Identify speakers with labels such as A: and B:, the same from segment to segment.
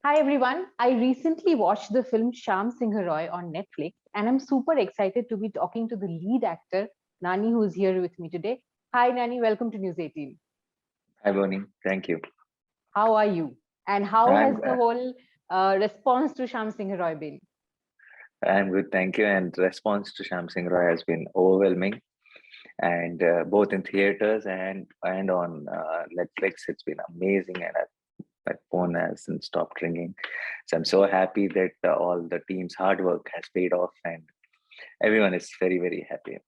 A: Hi everyone. I recently watched the film Sham Singh Roy on Netflix, and I'm super excited to be talking to the lead actor, Nani, who's here with me today. Hi, Nani. Welcome to News 18.
B: Hi, Bohni. Thank you.
A: How are you? And how
B: I'm
A: has the whole response to Sham Singh Roy been?
B: I'm good. Thank you. And response to Sham Singh Roy has been overwhelming, and both in theaters and on Netflix, it's been amazing. And my phone hasn't stopped ringing. So I'm so happy that all the team's hard work has paid off, and everyone is very happy.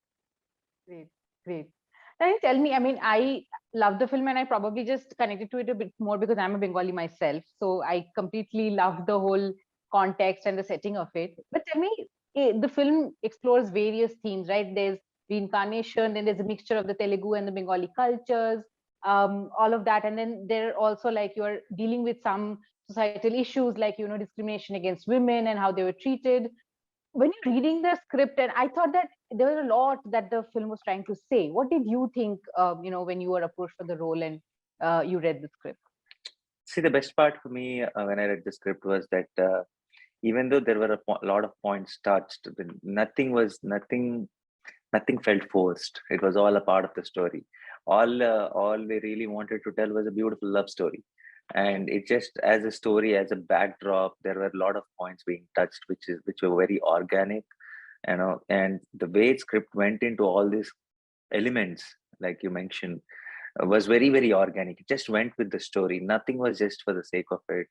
A: Great, great. Nani, tell me, I mean, I love the film and I probably just connected to it a bit more because I'm a Bengali myself. So I completely love the whole context and the setting of it. But tell me, the film explores various themes, right? There's reincarnation, then there's a mixture of the Telugu and the Bengali cultures, all of that. And then there are also like you're dealing with some societal issues like, discrimination against women and how they were treated. When you're reading the script, and I thought that there was a lot that the film was trying to say. What did you think, when you were approached for the role and you read the script?
B: See, the best part for me when I read the script was that even though there were a lot of points touched, nothing felt forced. It was all a part of the story. All we really wanted to tell was a beautiful love story, and it just as a story, as a backdrop, there were a lot of points being touched, which were very organic, and the way script went into all these elements, like you mentioned, was very organic. It just went with the story. Nothing was just for the sake of it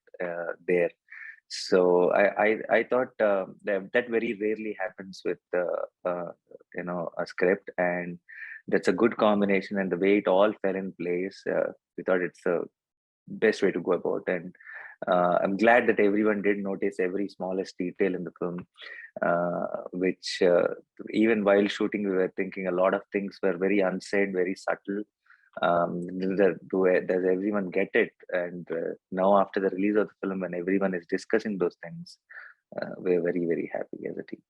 B: there. So I thought that very rarely happens with a script, and that's a good combination. And the way it all fell in place, we thought it's the best way to go about. And I'm glad that everyone did notice every smallest detail in the film, which even while shooting, we were thinking a lot of things were very unsaid, very subtle. Does everyone get it? And now, after the release of the film, when everyone is discussing those things, we're very happy as a team.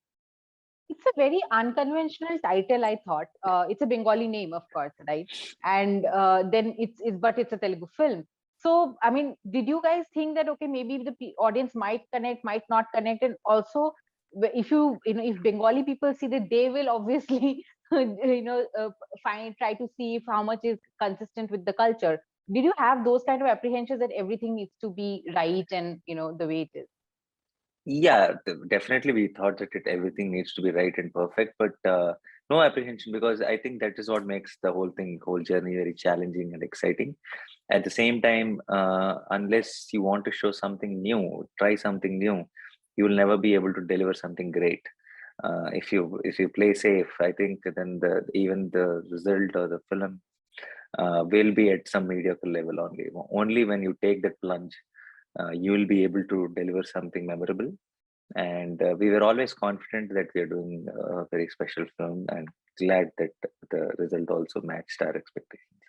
A: It's a very unconventional title, I thought. It's a Bengali name, of course, right? And then but it's a Telugu film. So, I mean, did you guys think that, okay, maybe the audience might connect, might not connect? And also, if if Bengali people see that, they will obviously, try to see if how much is consistent with the culture. Did you have those kind of apprehensions that everything needs to be right and, the way it is?
B: Yeah, definitely. We thought that everything needs to be right and perfect, but no apprehension, because I think that is what makes the whole journey very challenging and exciting. At the same time, unless you want to show something new, try something new, you will never be able to deliver something great. If you play safe, I think then even the result or the film will be at some mediocre level only. Only when you take that plunge, you will be able to deliver something memorable. And we were always confident that we are doing a very special film, and glad that the result also matched our expectations.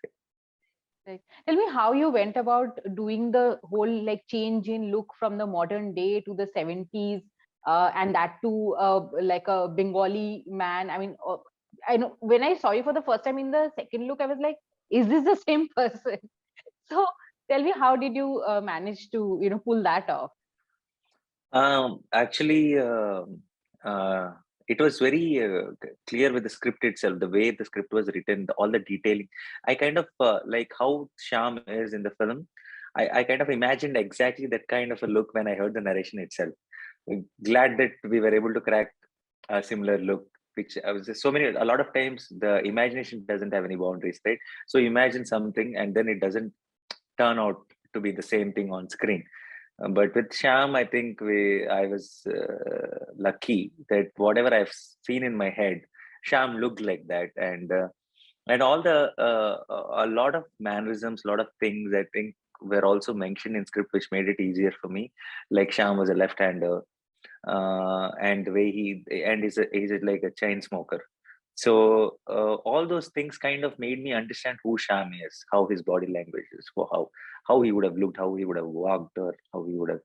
A: Right. Tell me how you went about doing the whole like change in look from the modern day to the 70s, and that to like a Bengali man. I mean, I know when I saw you for the first time in the second look, I was like, is this the same person? So tell me, how did you manage to, pull that off?
B: Actually, it was very clear with the script itself, the way the script was written, all the detailing. I kind of like how Sham is in the film. I kind of imagined exactly that kind of a look when I heard the narration itself. Glad that we were able to crack a similar look. Which I was just a lot of times the imagination doesn't have any boundaries, right? So you imagine something and then it doesn't turn out to be the same thing on screen. But with Sham, I think I was lucky that whatever I've seen in my head, Sham looked like that, and all the a lot of mannerisms, a lot of things I think were also mentioned in script, which made it easier for me. Like Sham was a left-hander, and the way he's like a chain smoker. So all those things kind of made me understand who Sham is, how his body language is, how he would have looked, how he would have walked, or how he would have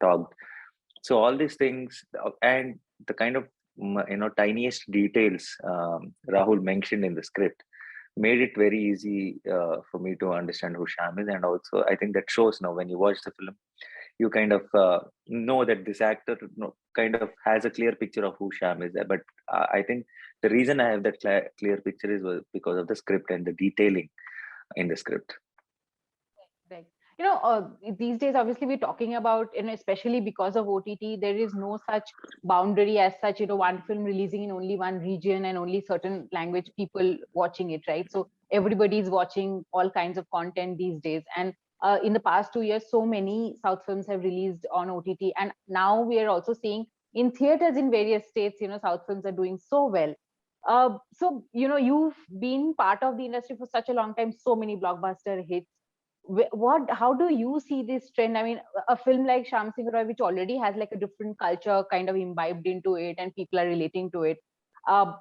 B: talked. So all these things, and the kind of tiniest details Rahul mentioned in the script made it very easy for me to understand who Sham is. And also I think that shows now when you watch the film, you kind of know that this actor kind of has a clear picture of who Sham is. But I think the reason I have that clear picture is because of the script and the detailing in the script.
A: Right. These days, obviously, we're talking about, especially because of OTT, there is no such boundary as such, one film releasing in only one region and only certain language people watching it, right? So everybody's watching all kinds of content these days. And in the past 2 years, so many South films have released on OTT. And now we are also seeing in theaters in various states, South films are doing so well. So, you've been part of the industry for such a long time, so many blockbuster hits. How do you see this trend? I mean, a film like Shyam Singh Roy, which already has like a different culture kind of imbibed into it and people are relating to it, uh,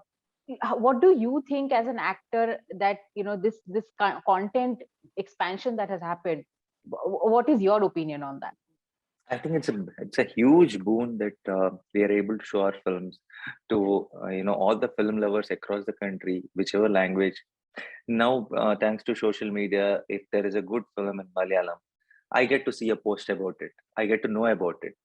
A: what do you think as an actor that this content expansion that has happened, what is your opinion on that?
B: I think it's a huge boon that we are able to show our films to all the film lovers across the country, whichever language. Now, thanks to social media, if there is a good film in Malayalam, I get to see a post about it. I get to know about it.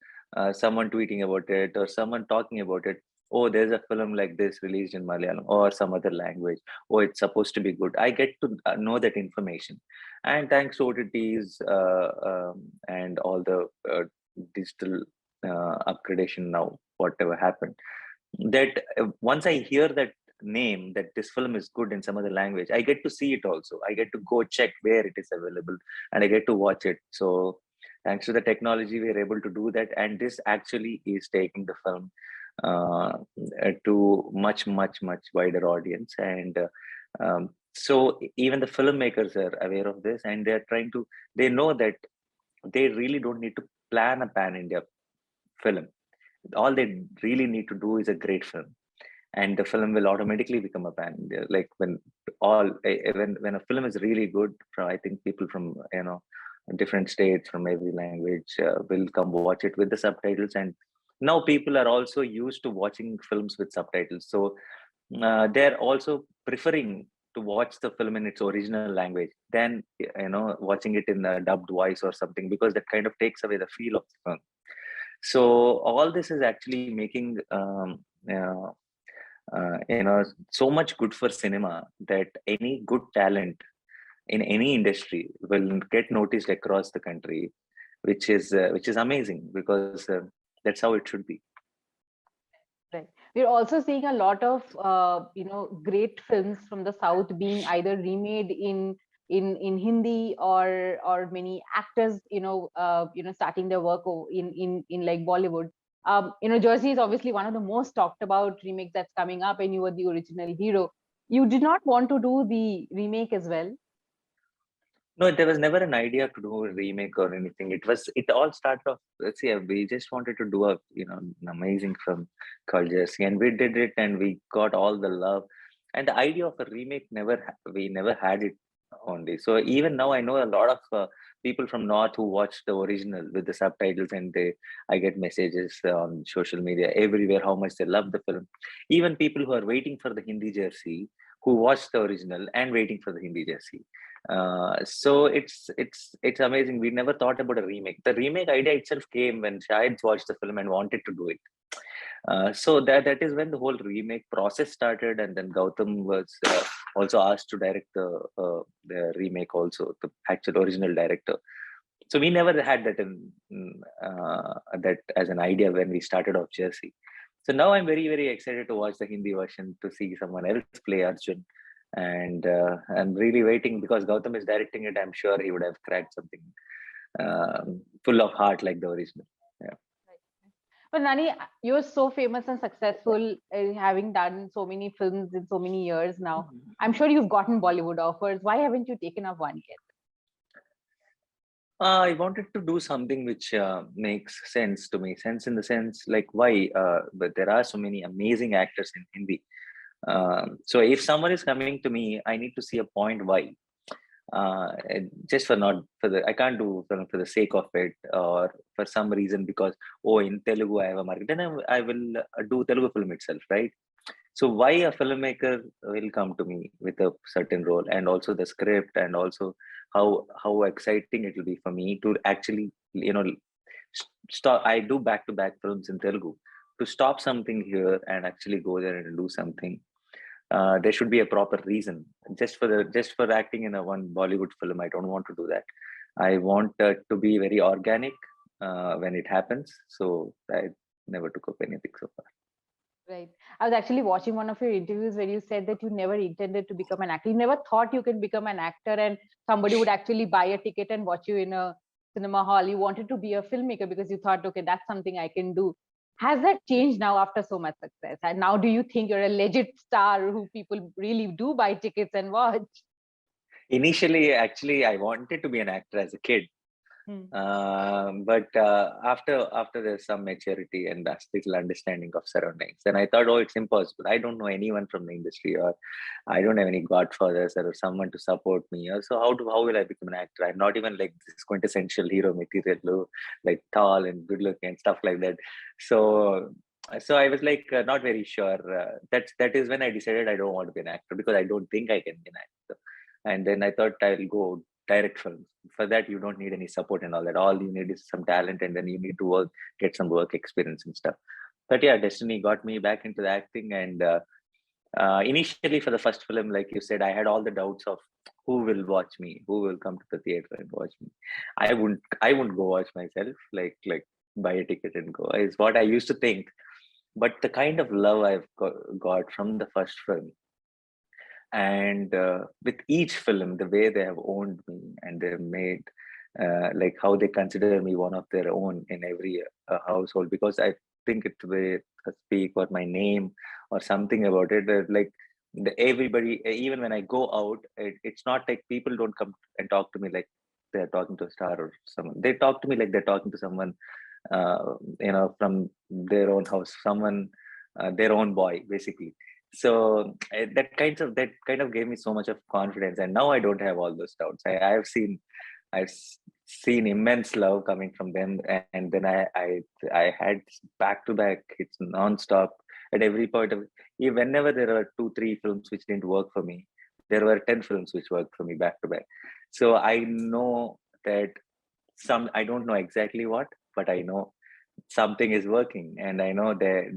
B: Someone tweeting about it or someone talking about it. Oh, there's a film like this released in Malayalam or some other language. Oh, it's supposed to be good. I get to know that information. And thanks to OTTs and all the digital upgradation now, whatever happened, that once I hear that name, that this film is good in some other language, I get to see it also. I get to go check where it is available and I get to watch it. So thanks to the technology, we're able to do that. And this actually is taking the film uh, to much wider audience. And so even the filmmakers are aware of this and they know that they really don't need to plan a pan-India film. All they really need to do is a great film, and the film will automatically become a pan India. Like when a film is really good, I think people from different states from every language will come watch it with the subtitles. And now people are also used to watching films with subtitles, so they're also preferring to watch the film in its original language than watching it in a dubbed voice or something, because that kind of takes away the feel of the film. So all this is actually making so much good for cinema, that any good talent in any industry will get noticed across the country, which is amazing, because that's how it should be.
A: Right. We're also seeing a lot of great films from the South being either remade in Hindi, or many actors starting their work in like Bollywood. Jersey is obviously one of the most talked about remakes that's coming up, and you were the original hero. You did not want to do the remake as well?
B: No, there was never an idea to do a remake or anything. It all started off. Let's see, we just wanted to do an amazing film called Jersey, and we did it, and we got all the love. And the idea of a remake we never had it only. So even now, I know a lot of people from North who watch the original with the subtitles, and I get messages on social media everywhere how much they love the film. Even people who are waiting for the Hindi Jersey, who watched the original and waiting for the Hindi Jersey. So it's amazing. We never thought about a remake. The remake idea itself came when Shahid watched the film and wanted to do it. So that is when the whole remake process started, and then Gautam was also asked to direct the remake, also the actual original director. So we never had that that as an idea when we started off Jersey. So now I'm very excited to watch the Hindi version, to see someone else play Arjun, and I'm really waiting, because Gautam is directing it. I'm sure he would have cracked something full of heart like the original. Yeah.
A: But Nani, you're so famous and successful, having done so many films in so many years now. I'm sure you've gotten Bollywood offers. Why haven't you taken up one yet?
B: I wanted to do something which makes sense to me. Sense in the sense, like, why? But there are so many amazing actors in Hindi. So if someone is coming to me, I need to see a point why. Just for not for the I can't do for the sake of it, or for some reason, because in Telugu I have a market, then I will do Telugu film itself, right? So why a filmmaker will come to me with a certain role, and also the script, and also how exciting it will be for me to actually stop. I do back-to-back films in Telugu. To stop something here and actually go there and do something, there should be a proper reason. Just for acting in a one Bollywood film, I don't want to do that. I want to be very organic when it happens. So I never took up anything so far.
A: Right. I was actually watching one of your interviews where you said that you never intended to become an actor. You never thought you can become an actor and somebody would actually buy a ticket and watch you in a cinema hall. You wanted to be a filmmaker because you thought, okay, that's something I can do. Has that changed now after so much success? And now do you think you're a legit star who people really do buy tickets and watch?
B: Initially, actually, I wanted to be an actor as a kid.
A: Hmm.
B: But after there's some maturity and a little understanding of surroundings, then I thought, oh, it's impossible. I don't know anyone from the industry, or I don't have any godfathers or someone to support me. Or so how will I become an actor? I'm not even like this quintessential hero material, like tall and good looking and stuff like that. So I was like not very sure. That is when I decided I don't want to be an actor, because I don't think I can be an actor. And then I thought I'll go direct films. For that, you don't need any support and all that. All you need is some talent, and then you need to work, get some work experience and stuff. But yeah, destiny got me back into the acting. And initially, for the first film, like you said, I had all the doubts of who will watch me, who will come to the theater and watch me. I wouldn't go watch myself, like buy a ticket and go, is what I used to think. But the kind of love I've got from the first film, and with each film, the way they have owned me, and they've made like how they consider me one of their own in every household, because I think it's the way I speak or my name or something about it, like everybody, even when I go out, it's not like people don't come and talk to me like they're talking to a star or someone. They talk to me like they're talking to someone, from their own house, someone, their own boy, basically. So that kind of gave me so much of confidence, and now I don't have all those doubts. I've seen immense love coming from them, and then I had back to back hits non-stop at every point of. Whenever there are 2-3 films which didn't work for me, there were 10 films which worked for me back to back. So I know that I don't know exactly what, but I know something is working, and I know there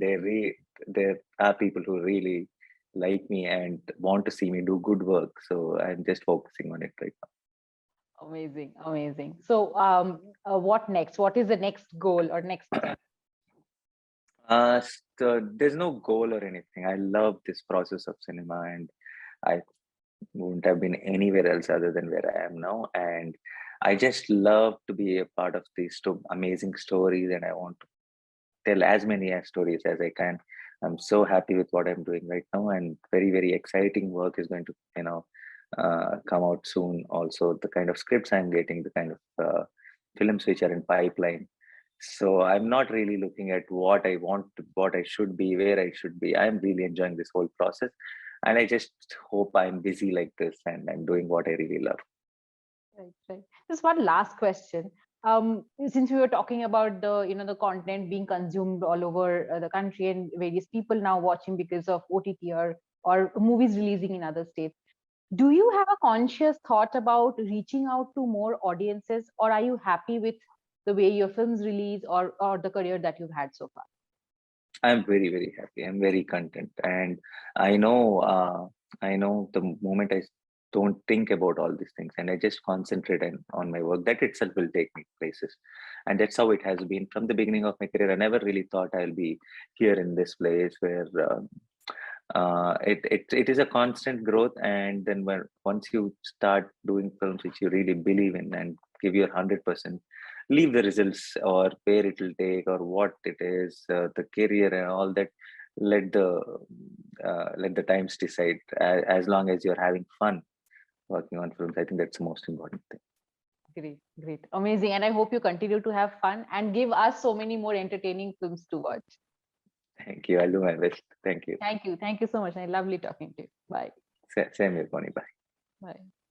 B: are people who really like me and want to see me do good work. So I'm just focusing on it right
A: Amazing, amazing. So, what next? What is the next goal or next step?
B: now. So there's no goal or anything. I love this process of cinema, and I wouldn't have been anywhere else other than where I am now. And I just love to be a part of these amazing stories, and I want to tell as many stories as I can. I'm so happy with what I'm doing right now, and very, very exciting work is going to, come out soon. Also, the kind of scripts I'm getting, the kind of films which are in pipeline. So I'm not really looking at what I want, what I should be, where I should be. I'm really enjoying this whole process, and I just hope I'm busy like this and I'm doing what I really love.
A: Right, right. Just one last question. Since we were talking about the content being consumed all over the country and various people now watching because of OTT or movies releasing in other states, do you have a conscious thought about reaching out to more audiences, or are you happy with the way your films release or the career that you've had so far?
B: I'm very, very happy. I'm very content, and I know, I know the moment don't think about all these things, and I just concentrate on my work, that itself will take me places, and that's how it has been from the beginning of my career. I never really thought I'll be here in this place where. It is a constant growth, and then once you start doing films which you really believe in and give your 100%, leave the results or where it will take or what it is, the career and all that, let the times decide. As long as you're having fun working on films, I think that's the most important thing.
A: Great, great, amazing. And I hope you continue to have fun and give us so many more entertaining films to watch.
B: Thank you. I'll do my best. Thank you.
A: Thank you. Thank you so much. And lovely talking to you. Bye.
B: Same here, Bonnie. Bye.
A: Bye.